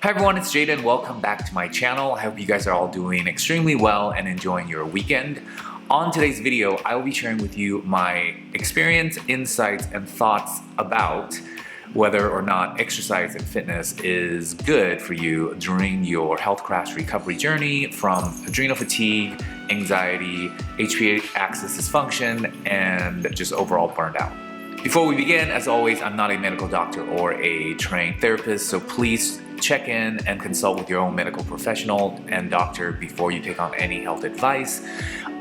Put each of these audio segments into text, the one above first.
Hi everyone, it's Jaden. Welcome back to my channel. I hope you guys are all doing extremely well and enjoying your weekend. On today's video, I will be sharing with you my experience, insights, and thoughts about whether or not exercise and fitness is good for you during your health crash recovery journey from adrenal fatigue, anxiety, HPA axis dysfunction, and just overall burned out. Before we begin, as always, I'm not a medical doctor or a trained therapist, so please check in and consult with your own medical professional and doctor before you take on any health advice.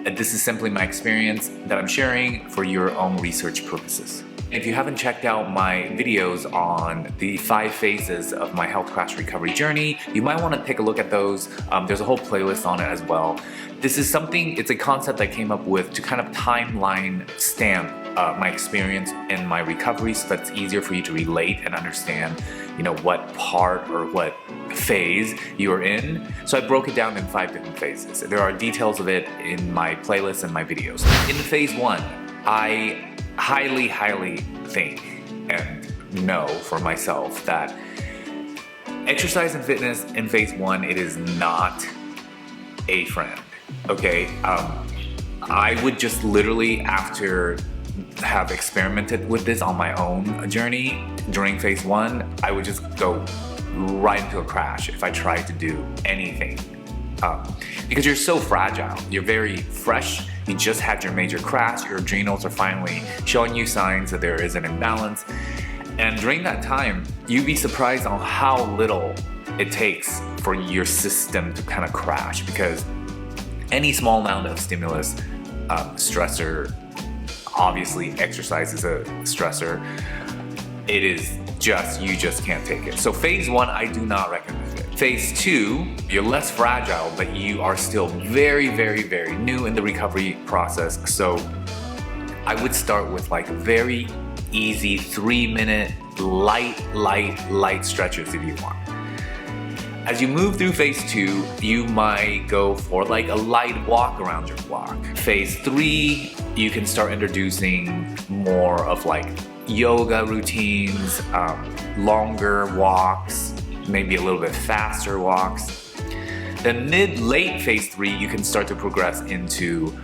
This is simply my experience that I'm sharing for your own research purposes. If you haven't checked out my videos on the 5 phases of my health crash recovery journey, you might want to take a look at those. There's a whole playlist on it as well. This is something, it's a concept I came up with to kind of timeline stamp my experience in my recovery so that it's easier for you to relate and understand, you know, what part or what phase you're in. So I broke it down in 5 different phases. There are details of it in my playlist and my videos. In phase 1, I highly think and know for myself that exercise and fitness in phase 1, it is not a friend, okay? I would just literally, after have experimented with this on my own journey during phase 1, I would just go right into a crash if I tried to do anything. Because you're so fragile, you're very fresh, you just had your major crash, your adrenals are finally showing you signs that there is an imbalance. And during that time, you'd be surprised on how little it takes for your system to kind of crash, because any small amount of stimulus, stressor, obviously exercise is a stressor, it is just, you just can't take it. So phase 1, I do not recommend it. Phase 2, you're less fragile, but you are still very new in the recovery process. So I would start with like very easy 3-minute light stretches if you want. As you move through phase 2, you might go for like a light walk around your block. Phase 3, you can start introducing more of like yoga routines, longer walks, maybe a little bit faster walks. Then mid-late phase 3, you can start to progress into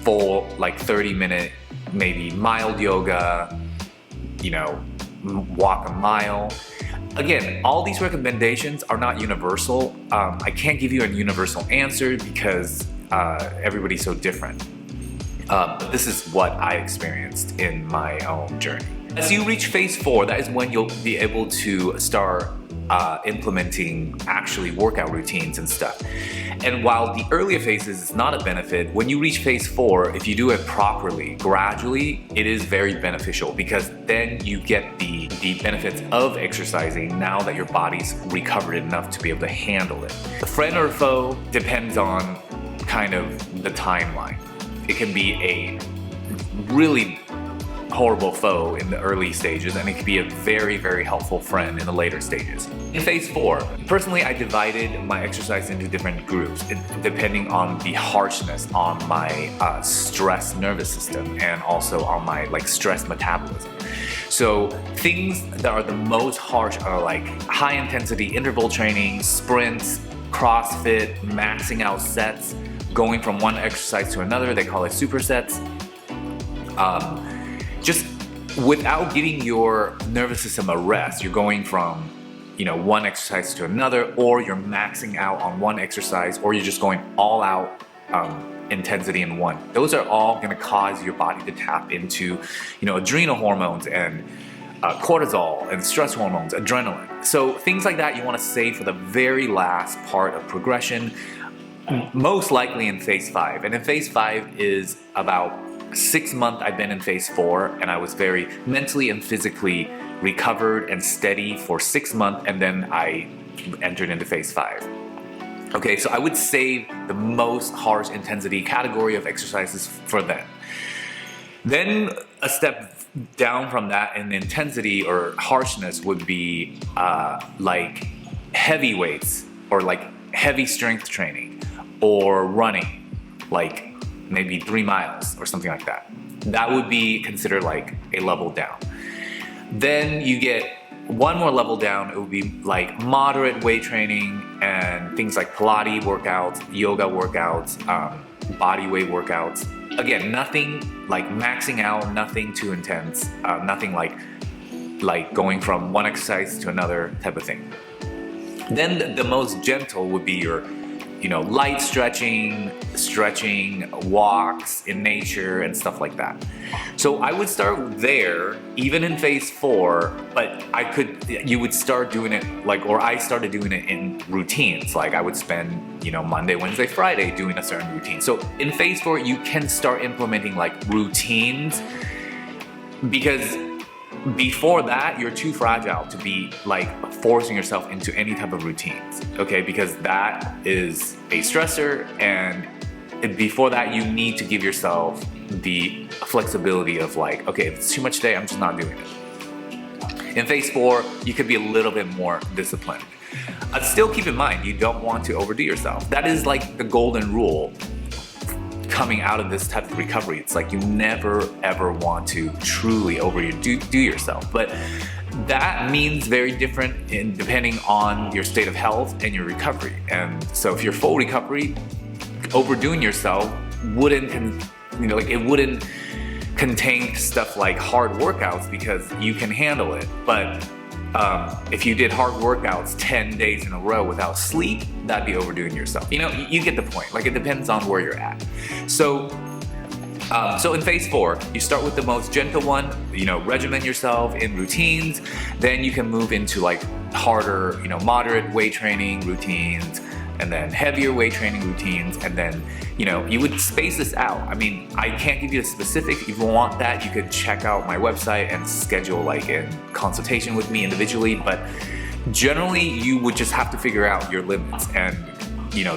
full like 30-minute, maybe mild yoga, you know, walk a mile. Again, all these recommendations are not universal. I can't give you a universal answer because everybody's so different. But this is what I experienced in my own journey. As you reach phase 4, that is when you'll be able to start implementing actually workout routines and stuff. And while the earlier phases is not a benefit, when you reach phase 4, if you do it properly, gradually, it is very beneficial, because then you get the benefits of exercising now that your body's recovered enough to be able to handle it. The friend or foe depends on kind of the timeline. It can be a really horrible foe in the early stages, and it can be a very helpful friend in the later stages. In phase 4, personally, I divided my exercise into different groups depending on the harshness on my stress nervous system and also on my like stress metabolism. So things that are the most harsh are like high intensity interval training, sprints, CrossFit, maxing out sets, going from one exercise to another. They call it supersets. Just without giving your nervous system a rest, you're going from, you know, one exercise to another, or you're maxing out on one exercise, or you're just going all out intensity in one. Those are all going to cause your body to tap into, you know, adrenal hormones and cortisol and stress hormones, adrenaline. So things like that you want to save for the very last part of progression, most likely in phase 5. And in phase 5 is about 6 months I've been in phase 4, and I was very mentally and physically recovered and steady for 6 months, and then I entered into phase 5. Okay, so I would save the most harsh intensity category of exercises for then. Then a step down from that in intensity or harshness would be like heavy weights, or like heavy strength training, or running, like maybe 3 miles or something like that. That would be considered like a level down. Then you get one more level down, it would be like moderate weight training and things like Pilates workouts, yoga workouts, body weight workouts. Again, nothing like maxing out, nothing too intense, nothing like going from one exercise to another type of thing. Then the most gentle would be your, light stretching, walks in nature and stuff like that. So I would start there, even in phase 4, but you would start doing it I started doing it in routines. Like I would spend, Monday, Wednesday, Friday doing a certain routine. So in phase 4, you can start implementing like routines, because before that, you're too fragile to be like forcing yourself into any type of routines, okay? Because that is a stressor, and before that, you need to give yourself the flexibility of like, okay, if it's too much today, I'm just not doing it. In phase 4, you could be a little bit more disciplined. Still keep in mind, you don't want to overdo yourself. That is like the golden rule coming out of this type of recovery. It's like you never ever want to truly overdo yourself, but that means very different depending on your state of health and your recovery. And so if you're full recovery, overdoing yourself wouldn't contain stuff like hard workouts, because you can handle it. But if you did hard workouts 10 days in a row without sleep, that'd be overdoing yourself. You get the point. Like, it depends on where you're at. So in phase 4, you start with the most gentle one, regiment yourself in routines. Then you can move into like harder, moderate weight training routines, and then heavier weight training routines, and then you would space this out. I mean, I can't give you a specific. If you want that, you could check out my website and schedule like a consultation with me individually, but generally you would just have to figure out your limits and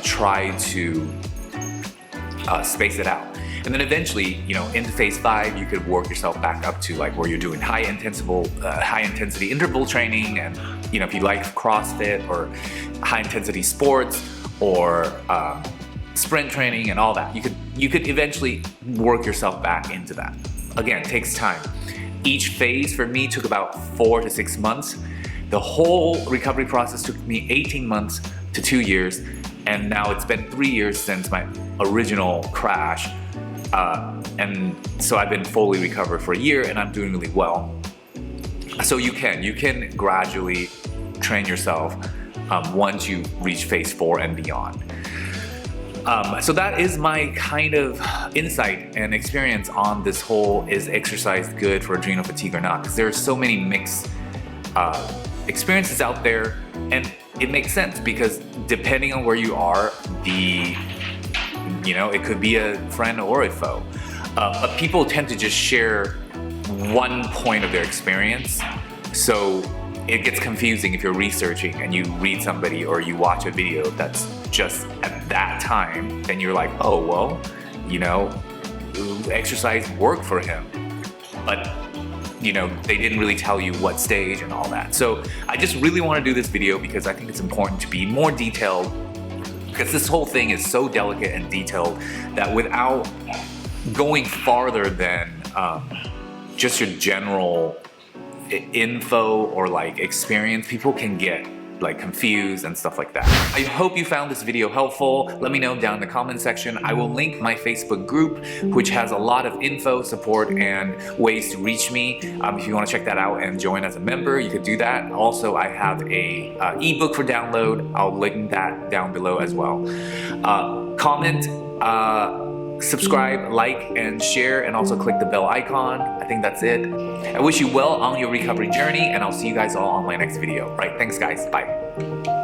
try to space it out. And then eventually, into phase 5, you could work yourself back up to like where you're doing high intensity interval training, and if you like CrossFit or high intensity sports or sprint training and all that, you could eventually work yourself back into that. Again, it takes time. Each phase for me took about 4 to 6 months. The whole recovery process took me 18 months to 2 years, and now it's been 3 years since my original crash. And so I've been fully recovered for a year, and I'm doing really well. So you can gradually train yourself once you reach phase 4 and beyond. So that is my kind of insight and experience on this whole, is exercise good for adrenal fatigue or not? Because there are so many mixed experiences out there, and it makes sense because depending on where you are, it could be a friend or a foe. But people tend to just share one point of their experience, so it gets confusing if you're researching and you read somebody or you watch a video that's just at that time, then you're like, oh, well, exercise worked for him. But, they didn't really tell you what stage and all that. So I just really want to do this video because I think it's important to be more detailed, because this whole thing is so delicate and detailed that without going farther than just your general info or like experience, people can get like confused and stuff like that. I hope you found this video helpful. Let me know down in the comment section. I will link my Facebook group, which has a lot of info, support, and ways to reach me. If you want to check that out and join as a member, you could do that. Also, I have a ebook for download. I'll link that down below as well. Comment, subscribe, like, and share, and also click the bell icon. I think that's it. I wish you well on your recovery journey, and I'll see you guys all on my next video. Right, thanks guys, bye.